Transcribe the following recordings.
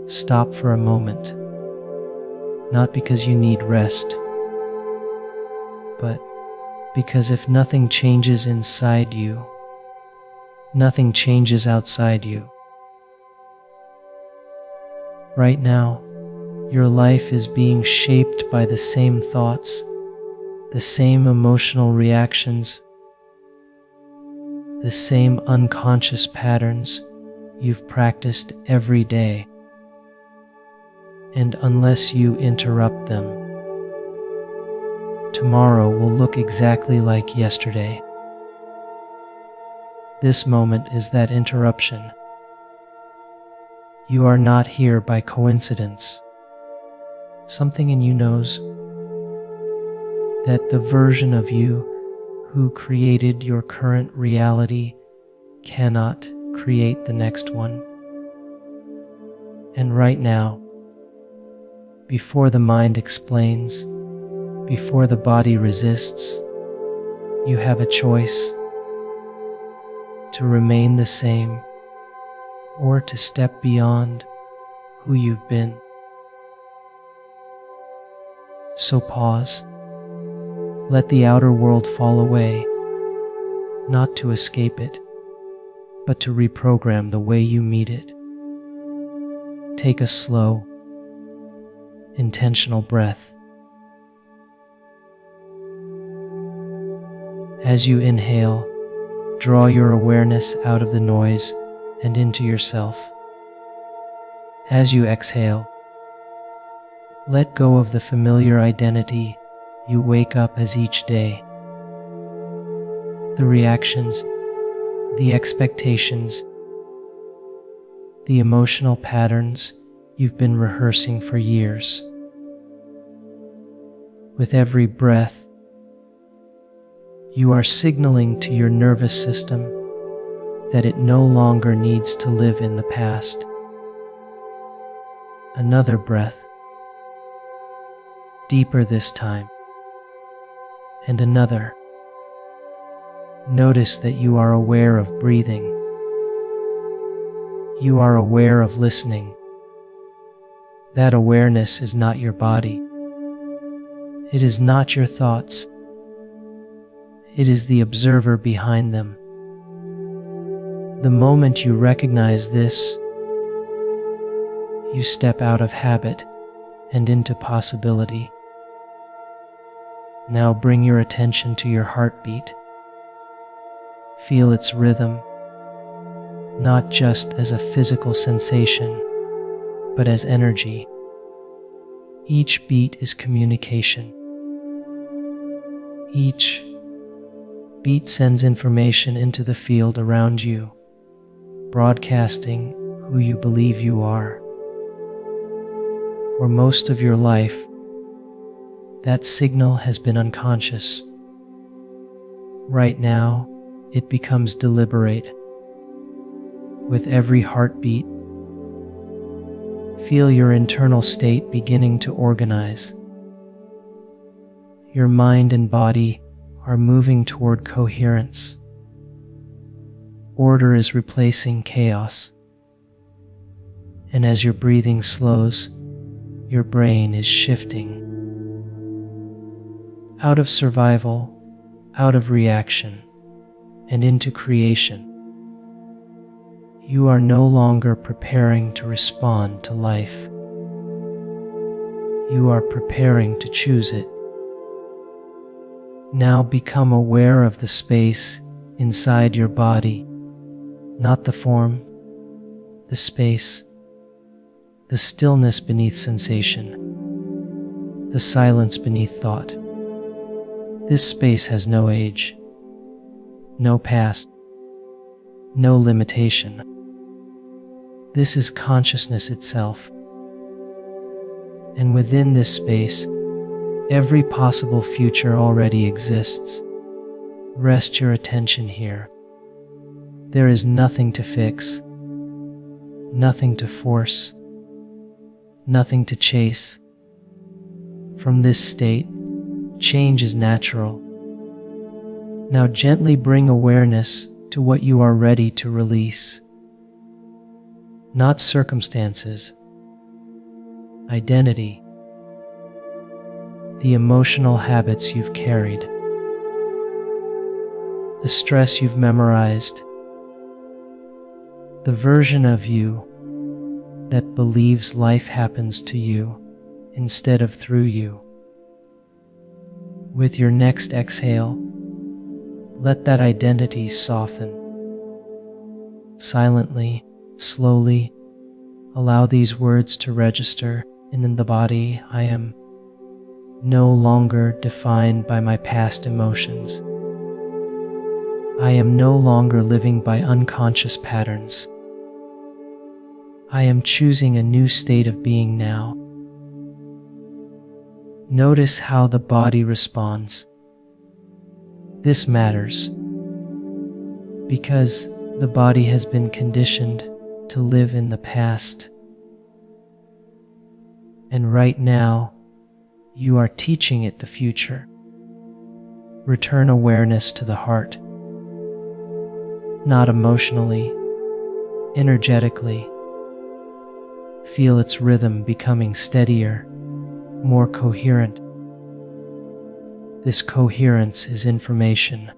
stop for a moment, not because you need rest, but because if nothing changes inside you, nothing changes outside you. Right now, your life is being shaped by the same thoughts, the same emotional reactions, the same unconscious patterns you've practiced every day. And unless you interrupt them, tomorrow will look exactly like yesterday. This moment is that interruption. You are not here by coincidence. Something in you knows that the version of you who created your current reality cannot create the next one. And right now, before the mind explains, before the body resists, you have a choice to remain the same or to step beyond who you've been. So pause. Let the outer world fall away, not to escape it, but to reprogram the way you meet it. Take a slow, intentional breath. As you inhale, draw your awareness out of the noise and into yourself. As you exhale, let go of the familiar identity you wake up as each day. The reactions, the expectations, the emotional patterns you've been rehearsing for years. With every breath, you are signaling to your nervous system that it no longer needs to live in the past. Another breath, deeper this time, and another. Notice that you are aware of breathing. You are aware of listening. That awareness is not your body. It is not your thoughts. It is the observer behind them. The moment you recognize this, you step out of habit and into possibility. Now bring your attention to your heartbeat. Feel its rhythm, not just as a physical sensation, but as energy. Each beat is communication. Each beat sends information into the field around you, broadcasting who you believe you are. For most of your life, that signal has been unconscious. Right now, it becomes deliberate. With every heartbeat, feel your internal state beginning to organize. Your mind and body are moving toward coherence. Order is replacing chaos. And as your breathing slows, your brain is shifting. Out of survival, out of reaction, and into creation. You are no longer preparing to respond to life. You are preparing to choose it. Now become aware of the space inside your body, not the form, the space, the stillness beneath sensation, the silence beneath thought. This space has no age, no past, no limitation. This is consciousness itself. And within this space, every possible future already exists. Rest your attention here. There is nothing to fix, nothing to force, nothing to chase. From this state, change is natural. Now gently bring awareness to what you are ready to release. Not circumstances, identity, the emotional habits you've carried, the stress you've memorized, the version of you that believes life happens to you instead of through you. With your next exhale, let that identity soften. Silently, slowly, allow these words to register in the body. I am no longer defined by my past emotions. I am no longer living by unconscious patterns. I am choosing a new state of being now. Notice how the body responds. This matters because the body has been conditioned to live in the past. And right now, you are teaching it the future. Return awareness to the heart. Not emotionally, energetically. Feel its rhythm becoming steadier, more coherent. This coherence is information.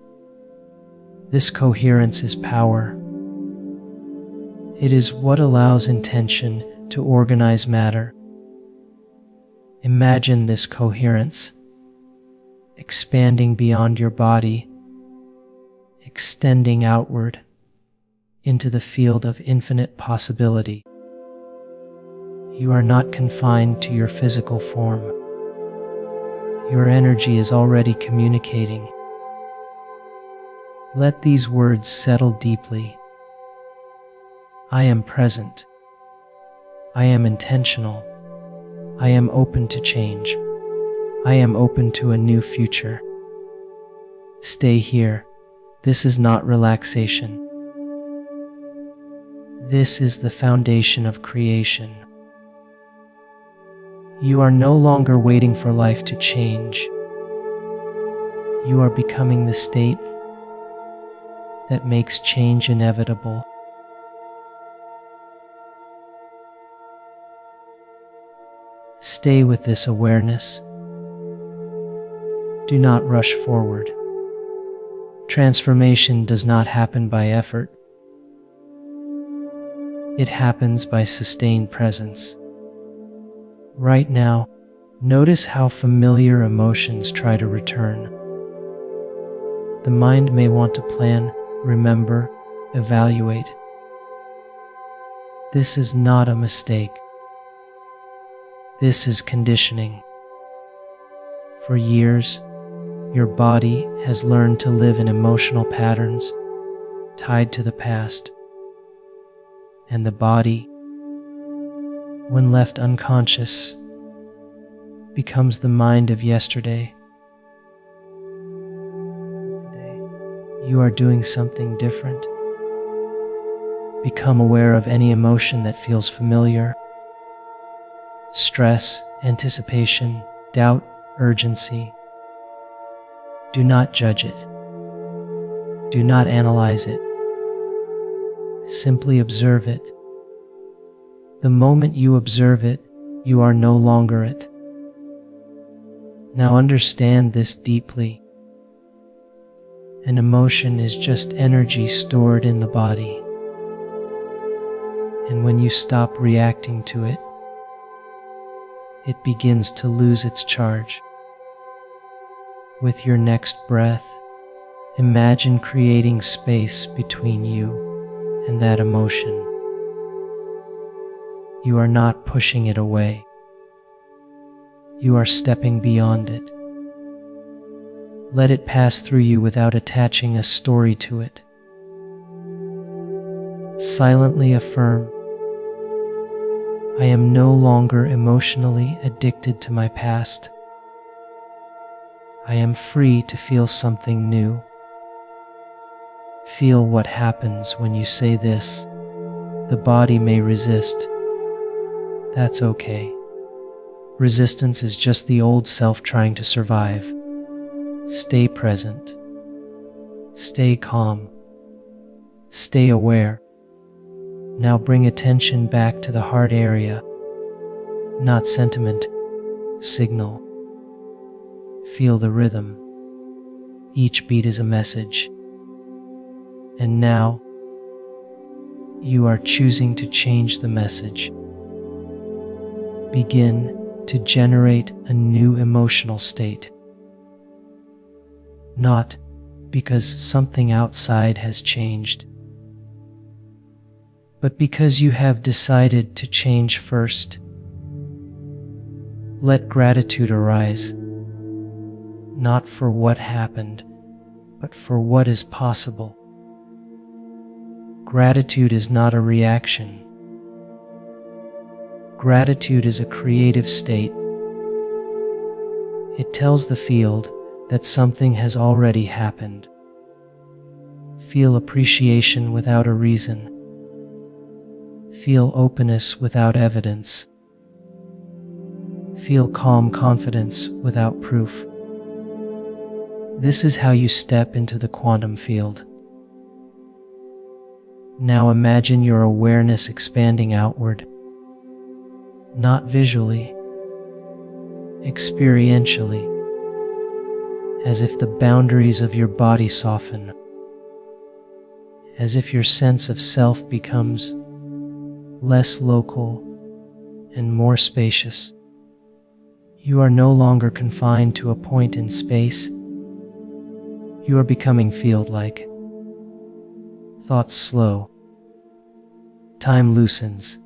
This coherence is power. It is what allows intention to organize matter. Imagine this coherence expanding beyond your body, extending outward into the field of infinite possibility. You are not confined to your physical form. Your energy is already communicating. Let these words settle deeply. I am present. I am intentional. I am open to change. I am open to a new future. Stay here. This is not relaxation. This is the foundation of creation. You are no longer waiting for life to change. You are becoming the state that makes change inevitable. Stay with this awareness. Do not rush forward. Transformation does not happen by effort. It happens by sustained presence. Right now, notice how familiar emotions try to return. The mind may want to plan, remember, evaluate. This is not a mistake. This is conditioning. For years, your body has learned to live in emotional patterns tied to the past. And the body, when left unconscious, becomes the mind of yesterday. Today, you are doing something different. Become aware of any emotion that feels familiar. Stress, anticipation, doubt, urgency. Do not judge it. Do not analyze it. Simply observe it. The moment you observe it, you are no longer it. Now understand this deeply. An emotion is just energy stored in the body. And when you stop reacting to it, it begins to lose its charge. With your next breath, imagine creating space between you and that emotion. You are not pushing it away. You are stepping beyond it. Let it pass through you without attaching a story to it. Silently affirm, I am no longer emotionally addicted to my past. I am free to feel something new. Feel what happens when you say this. The body may resist. That's okay. Resistance is just the old self trying to survive. Stay present. Stay calm. Stay aware. Now bring attention back to the heart area. not sentiment, signal. Feel the rhythm. Each beat is a message. And now, you are choosing to change the message. Begin to generate a new emotional state. Not because something outside has changed, but because you have decided to change first. Let gratitude arise, not for what happened, but for what is possible. Gratitude is not a reaction. Gratitude is a creative state. It tells the field that something has already happened. Feel appreciation without a reason. Feel openness without evidence. Feel calm confidence without proof. This is how you step into the quantum field. Now imagine your awareness expanding outward, not visually, experientially, as if the boundaries of your body soften, as if your sense of self becomes less local and more spacious. You are no longer confined to a point in space. You are becoming field-like. Thoughts slow. Time loosens.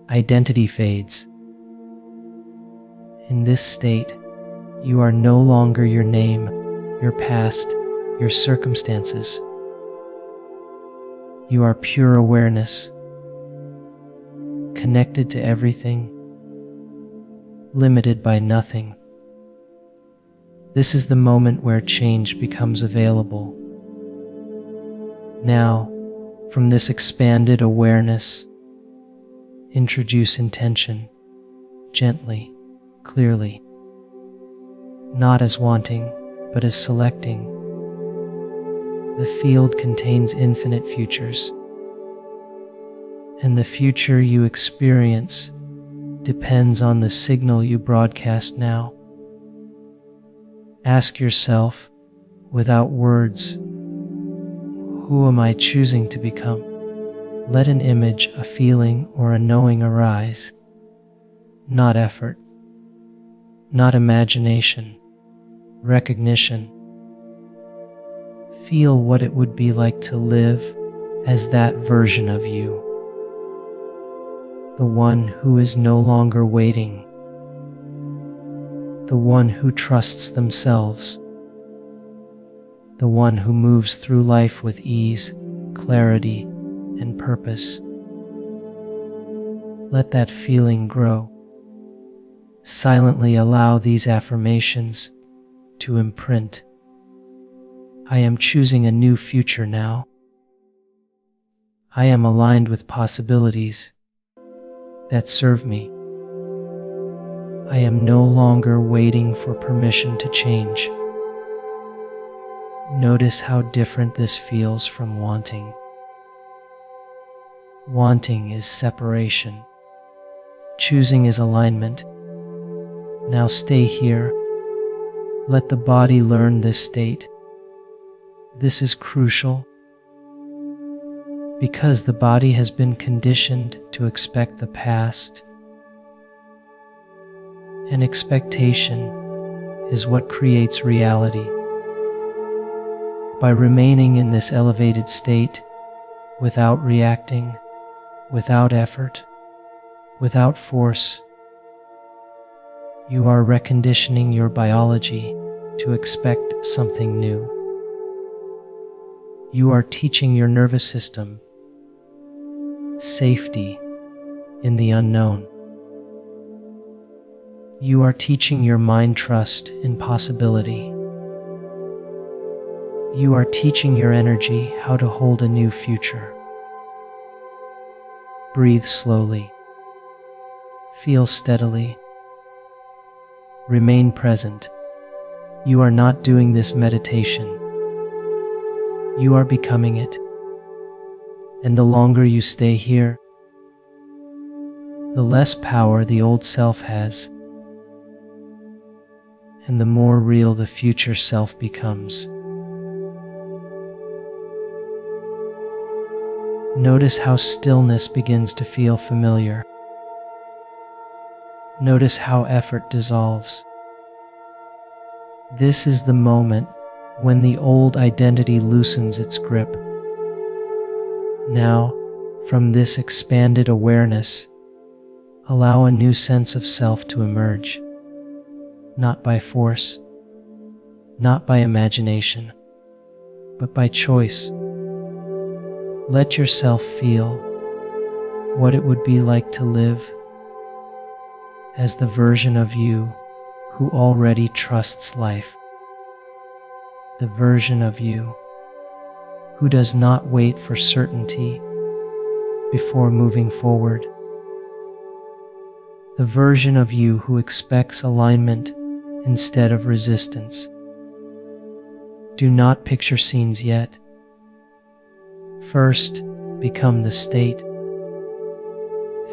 Identity fades. In this state, you are no longer your name, your past, your circumstances. You are pure awareness, connected to everything, limited by nothing. This is the moment where change becomes available. Now, from this expanded awareness, introduce intention, gently, clearly, not as wanting, but as selecting. The field contains infinite futures, and the future you experience depends on the signal you broadcast now. Ask yourself, without words, who am I choosing to become? Let an image, a feeling, or a knowing arise. Not effort, not imagination, recognition. Feel what it would be like to live as that version of you. The one who is no longer waiting. The one who trusts themselves. The one who moves through life with ease, clarity, and purpose. Let that feeling grow. Silently allow these affirmations to imprint. I am choosing a new future now. I am aligned with possibilities that serve me. I am no longer waiting for permission to change. Notice how different this feels from wanting. Wanting is separation. Choosing is alignment. Now stay here. Let the body learn this state. This is crucial because the body has been conditioned to expect the past. And expectation is what creates reality. By remaining in this elevated state, without reacting, without effort, without force, you are reconditioning your biology to expect something new. You are teaching your nervous system safety in the unknown. You are teaching your mind trust in possibility. You are teaching your energy how to hold a new future. Breathe slowly. Feel steadily. Remain present. You are not doing this meditation. You are becoming it. And the longer you stay here, the less power the old self has, and the more real the future self becomes. Notice how stillness begins to feel familiar. Notice how effort dissolves. This is the moment when the old identity loosens its grip. Now, from this expanded awareness, allow a new sense of self to emerge. Not by force, not by imagination, but by choice. Let yourself feel what it would be like to live as the version of you who already trusts life. The version of you who does not wait for certainty before moving forward. The version of you who expects alignment instead of resistance. Do not picture scenes yet. First, become the state.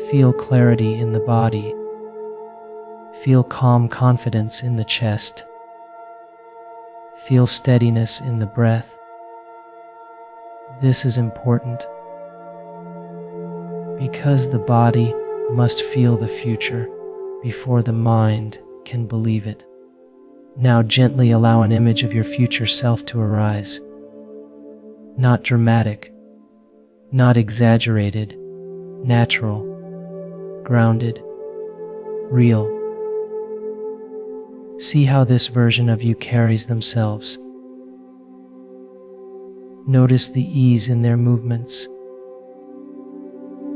Feel clarity in the body. Feel calm confidence in the chest. Feel steadiness in the breath. This is important because the body must feel the future before the mind can believe it. Now gently allow an image of your future self to arise. Not dramatic, not exaggerated, natural, grounded, real. See how this version of you carries themselves. Notice the ease in their movements,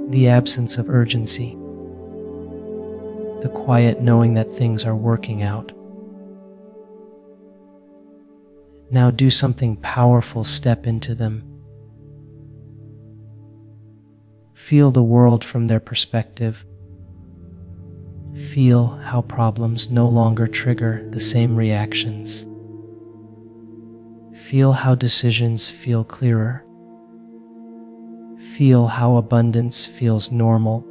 the absence of urgency, the quiet knowing that things are working out. Now do something powerful, step into them. Feel the world from their perspective. Feel how problems no longer trigger the same reactions. Feel how decisions feel clearer. Feel how abundance feels normal,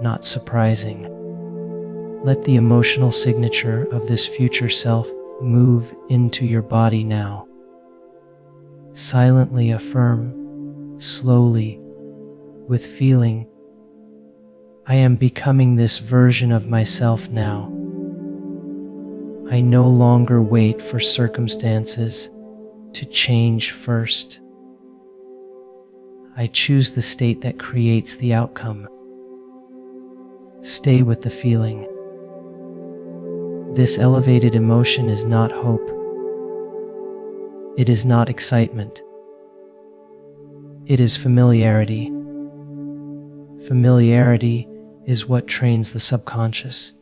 not surprising. Let the emotional signature of this future self move into your body now. Silently affirm, slowly, with feeling, I am becoming this version of myself now. I no longer wait for circumstances to change first. I choose the state that creates the outcome. Stay with the feeling. This elevated emotion is not hope. It is not excitement. It is familiarity. Familiarity is what trains the subconscious.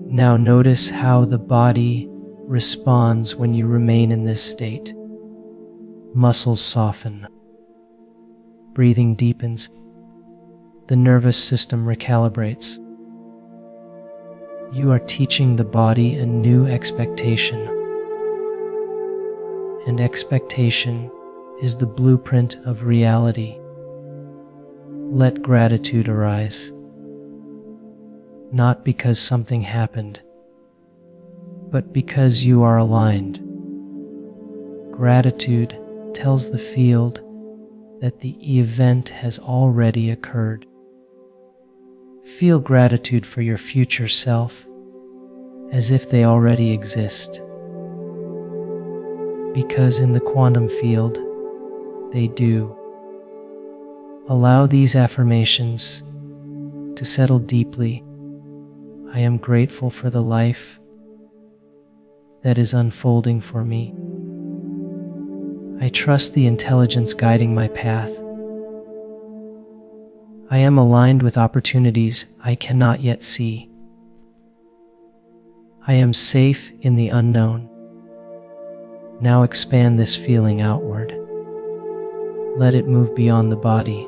Now notice how the body responds when you remain in this state. Muscles soften. Breathing deepens. The nervous system recalibrates. You are teaching the body a new expectation. And expectation is the blueprint of reality. Let gratitude arise. Not because something happened, but because you are aligned. Gratitude tells the field that the event has already occurred. Feel gratitude for your future self as if they already exist. Because in the quantum field, they do. Allow these affirmations to settle deeply. I am grateful for the life that is unfolding for me. I trust the intelligence guiding my path. I am aligned with opportunities I cannot yet see. I am safe in the unknown. Now expand this feeling outward. Let it move beyond the body,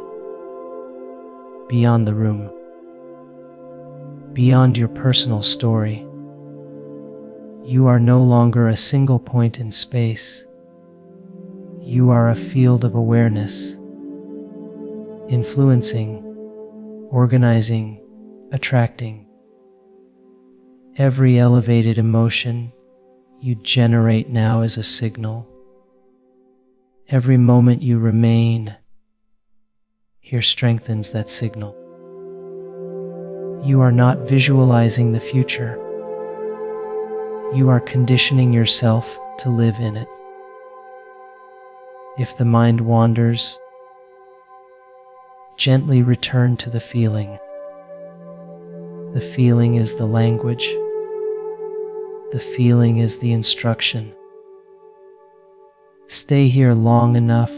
beyond the room, beyond your personal story. You are no longer a single point in space. You are a field of awareness, influencing organizing, attracting. Every elevated emotion you generate now is a signal. Every moment you remain here strengthens that signal. You are not visualizing the future. You are conditioning yourself to live in it. If the mind wanders, gently return to the feeling. The feeling is the language. The feeling is the instruction. Stay here long enough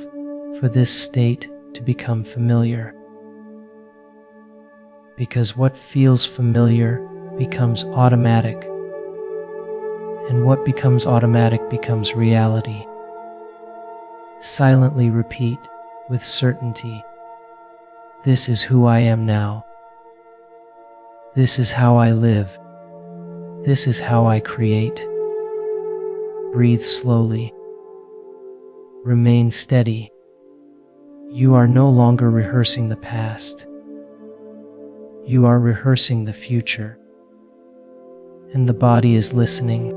for this state to become familiar. Because what feels familiar becomes automatic, and what becomes automatic becomes reality. Silently repeat with certainty, this is who I am now. This is how I live. This is how I create. Breathe slowly. Remain steady. You are no longer rehearsing the past. You are rehearsing the future. And the body is listening.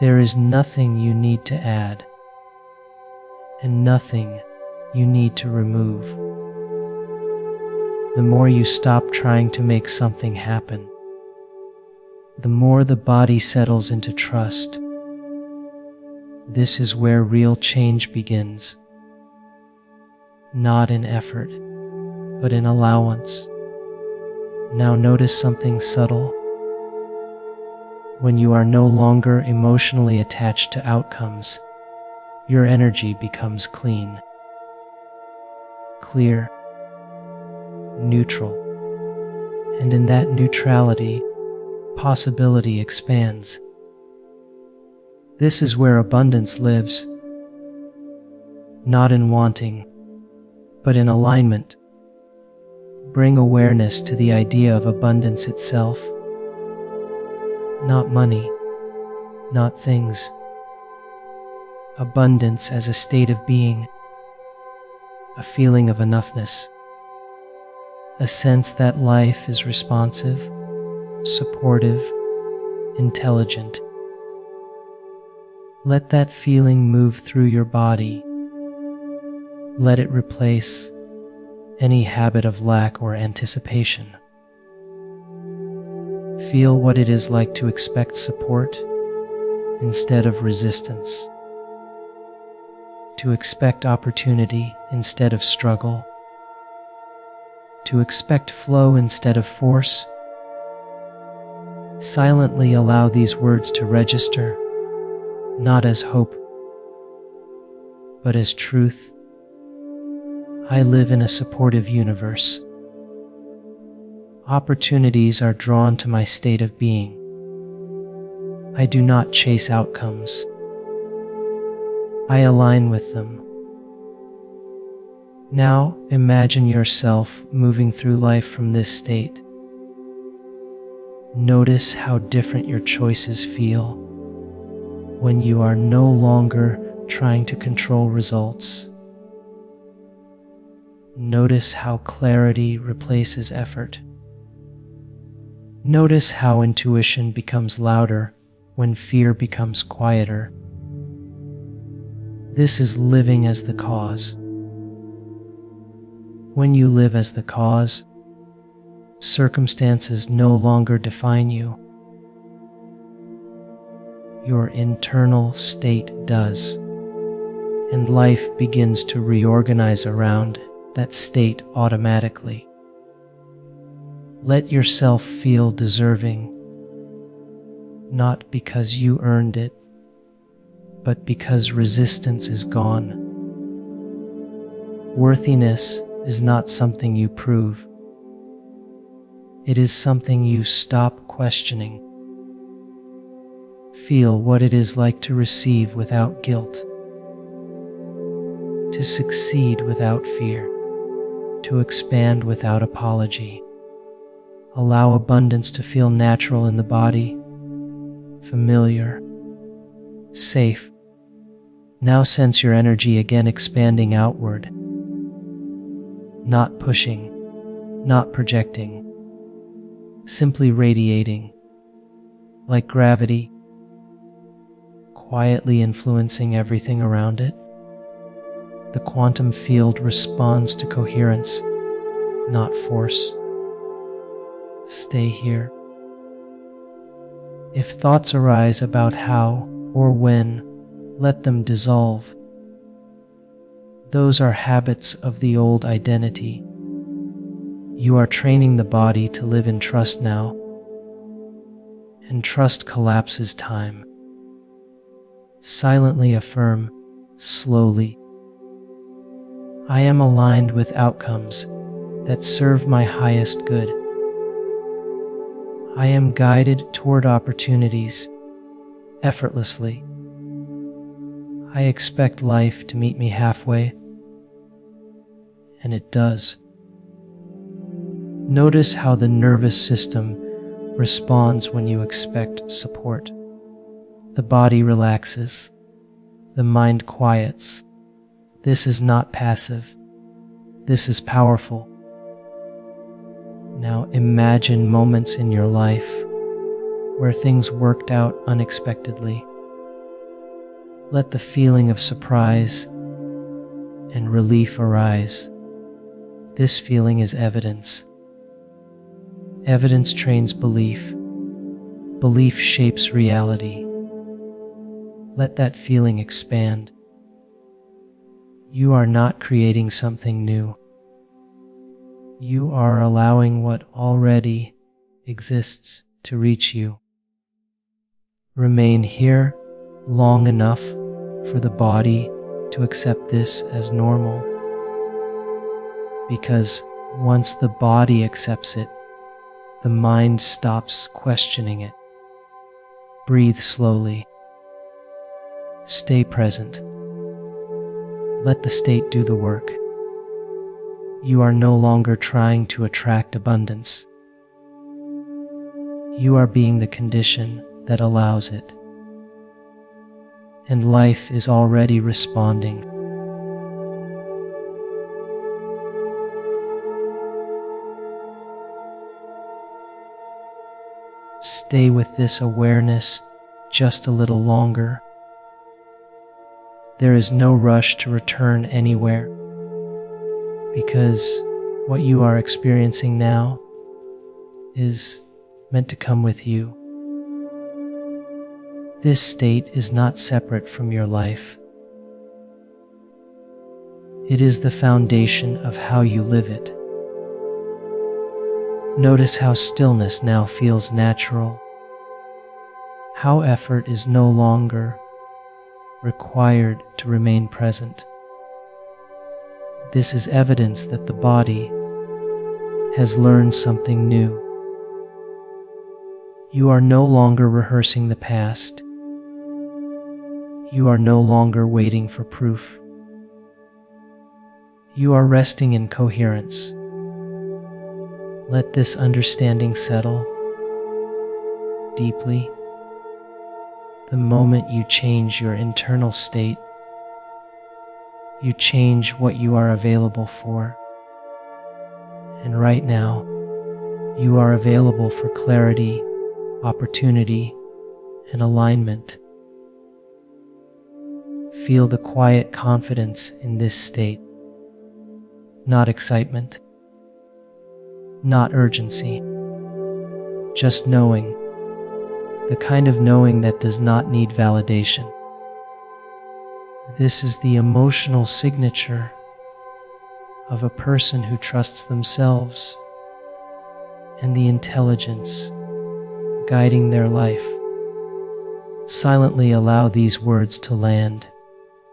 There is nothing you need to add, and nothing you need to remove. The more you stop trying to make something happen, the more the body settles into trust. This is where real change begins. Not in effort, but in allowance. Now notice something subtle. When you are no longer emotionally attached to outcomes, your energy becomes clean, clear, neutral. And in that neutrality, possibility expands. This is where abundance lives, not in wanting, but in alignment. Bring awareness to the idea of abundance itself. Not money, not things. Abundance as a state of being, a feeling of enoughness, a sense that life is responsive, supportive, intelligent. Let that feeling move through your body. Let it replace any habit of lack or anticipation. Feel what it is like to expect support instead of resistance, to expect opportunity instead of struggle, to expect flow instead of force. Silently allow these words to register, not as hope, but as truth. I live in a supportive universe. Opportunities are drawn to my state of being. I do not chase outcomes. I align with them. Now imagine yourself moving through life from this state. Notice how different your choices feel when you are no longer trying to control results. Notice how clarity replaces effort. Notice how intuition becomes louder when fear becomes quieter. This is living as the cause. When you live as the cause, circumstances no longer define you. Your internal state does, and life begins to reorganize around that state automatically. Let yourself feel deserving, not because you earned it, but because resistance is gone. Worthiness is not something you prove. It is something you stop questioning. Feel what it is like to receive without guilt, to succeed without fear, to expand without apology. Allow abundance to feel natural in the body, familiar, safe. Now sense your energy again expanding outward, not pushing, not projecting, simply radiating, like gravity, quietly influencing everything around it. The quantum field responds to coherence, not force. Stay here. If thoughts arise about how or when, let them dissolve. Those are habits of the old identity. You are training the body to live in trust now, and trust collapses time. Silently affirm, slowly, I am aligned with outcomes that serve my highest good. I am guided toward opportunities effortlessly. I expect life to meet me halfway, and it does. Notice how the nervous system responds when you expect support. The body relaxes, the mind quiets. This is not passive. This is powerful. Now imagine moments in your life where things worked out unexpectedly. Let the feeling of surprise and relief arise. This feeling is evidence. Evidence trains belief. Belief shapes reality. Let that feeling expand. You are not creating something new. You are allowing what already exists to reach you. Remain here long enough for the body to accept this as normal. Because once the body accepts it, the mind stops questioning it. Breathe slowly. Stay present. Let the state do the work. You are no longer trying to attract abundance. You are being the condition that allows it. And life is already responding. Stay with this awareness just a little longer. There is no rush to return anywhere, because what you are experiencing now is meant to come with you. This state is not separate from your life. It is the foundation of how you live it. Notice how stillness now feels natural, how effort is no longer required to remain present. This is evidence that the body has learned something new. You are no longer rehearsing the past. You are no longer waiting for proof. You are resting in coherence. Let this understanding settle deeply. The moment you change your internal state, you change what you are available for. And right now, you are available for clarity, opportunity, and alignment. Feel the quiet confidence in this state. Not excitement, not urgency, just knowing. The kind of knowing that does not need validation. This is the emotional signature of a person who trusts themselves and the intelligence guiding their life. Silently allow these words to land,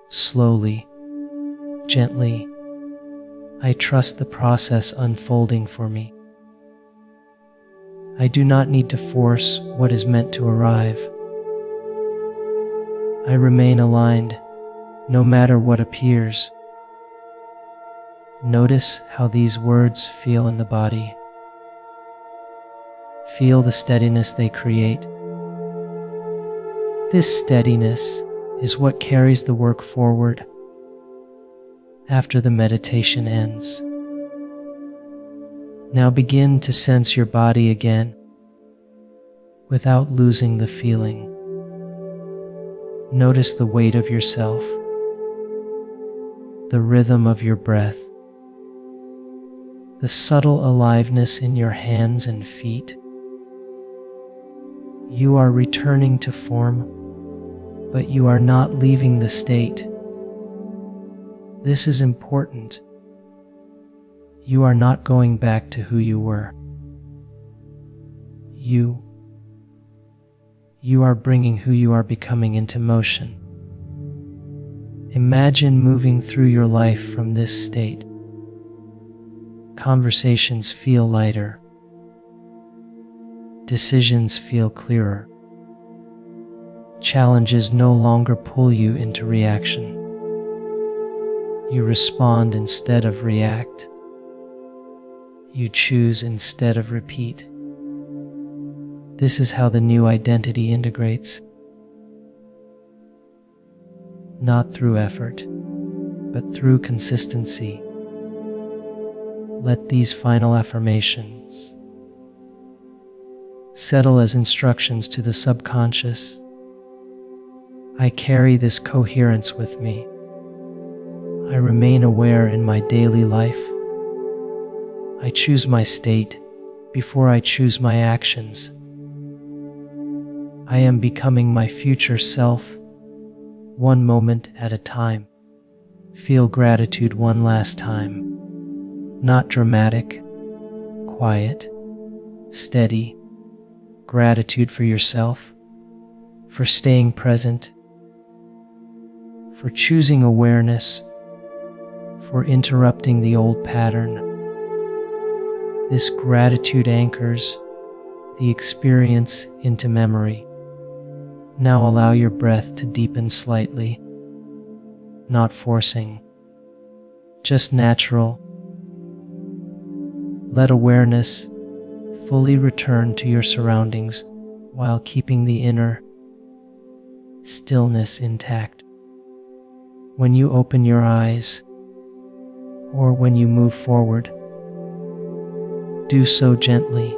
slowly, gently. I trust the process unfolding for me. I do not need to force what is meant to arrive. I remain aligned, no matter what appears. Notice how these words feel in the body. Feel the steadiness they create. This steadiness is what carries the work forward after the meditation ends. Now begin to sense your body again without losing the feeling. Notice the weight of yourself, the rhythm of your breath, the subtle aliveness in your hands and feet. You are returning to form, but you are not leaving the state. This is important. You are not going back to who you were. You are bringing who you are becoming into motion. Imagine moving through your life from this state. Conversations feel lighter. Decisions feel clearer. Challenges no longer pull you into reaction. You respond instead of react. You choose instead of repeat. This is how the new identity integrates. Not through effort, but through consistency. Let these final affirmations settle as instructions to the subconscious. I carry this coherence with me. I remain aware in my daily life. I choose my state before I choose my actions. I am becoming my future self, one moment at a time. Feel gratitude one last time. Not dramatic, quiet, steady. Gratitude for yourself, for staying present, for choosing awareness, for interrupting the old pattern. This gratitude anchors the experience into memory. Now allow your breath to deepen slightly, not forcing, just natural. Let awareness fully return to your surroundings while keeping the inner stillness intact. When you open your eyes, or when you move forward, do so gently.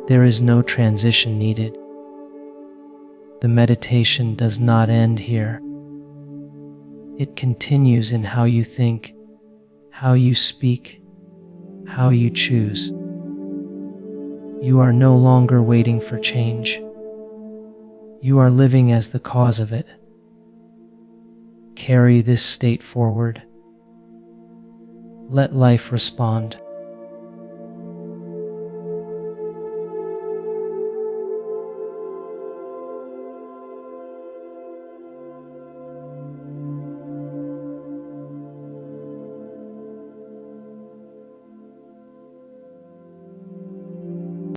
There is no transition needed. The meditation does not end here. It continues in how you think, how you speak, how you choose. You are no longer waiting for change. You are living as the cause of it. Carry this state forward. Let life respond.